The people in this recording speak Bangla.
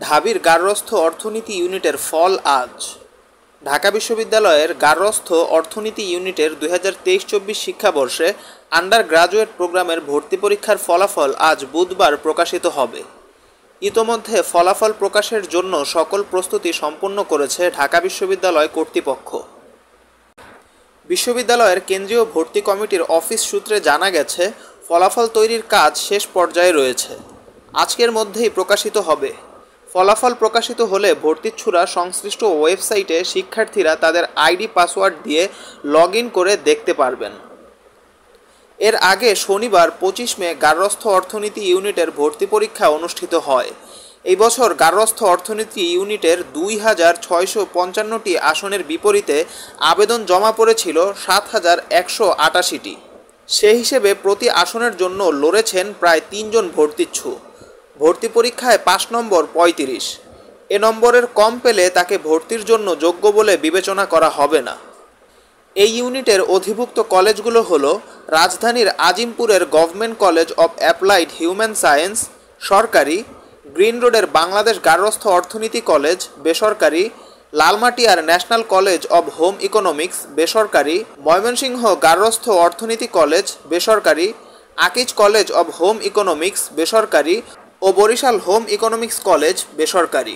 ঢাবির গার্হস্থ্য অর্থনীতি ইউনিটের ফল আজ। ঢাকা বিশ্ববিদ্যালয়ের গার্হস্থ্য অর্থনীতি ইউনিটের 2023-24 শিক্ষাবর্ষে আন্ডার গ্রাজুয়েট প্রোগ্রামের ভর্তি পরীক্ষার ফলাফল আজ বুধবার প্রকাশিত হবে। ইতোমধ্যে ফলাফল প্রকাশের জন্য সকল প্রস্তুতি সম্পন্ন করেছে ঢাকা বিশ্ববিদ্যালয় কর্তৃপক্ষ। বিশ্ববিদ্যালয়ের কেন্দ্রীয় ভর্তি কমিটির অফিস সূত্রে জানা গেছে, ফলাফল তৈরির কাজ শেষ পর্যায়ে রয়েছে। আজকের মধ্যেই প্রকাশিত হবে। ফলাফল প্রকাশিত হলে ভর্তিচ্ছুরা সংশ্লিষ্ট ওয়েবসাইটে শিক্ষার্থীরা তাদের আইডি পাসওয়ার্ড দিয়ে লগ ইন করে দেখতে পারবেন। এর আগে শনিবার 25 মে গার্হস্থ্য অর্থনীতি ইউনিটের ভর্তি পরীক্ষা অনুষ্ঠিত হয়। এই বছর গার্হস্থ্য অর্থনীতি ইউনিটের 2655টি আসনের বিপরীতে আবেদন জমা পড়েছিল 7188টি। সেই হিসেবে প্রতি আসনের জন্য লড়েছেন প্রায় 3 জন ভর্তিচ্ছু। ভর্তি পরীক্ষায় পাশ নম্বর 35। এ নম্বরের কম পেলে তাকে ভর্তির জন্য যোগ্য বলে বিবেচনা করা হবে না। এই ইউনিটের অধিভুক্ত কলেজগুলো হলো রাজধানীর আজিমপুরের government college of applied human science সরকারি, গ্রিন রোডের বাংলাদেশ গার্হস্থ্য অর্থনীতি কলেজ বেসরকারি, লালমাটিয়ার national college of home economics বেসরকারি, ময়মনসিংহ গার্হস্থ্য অর্থনীতি কলেজ বেসরকারি, Akij college of home economics বেসরকারি ও বরিশাল হোম ইকোনমিক্স কলেজ বেসরকারি।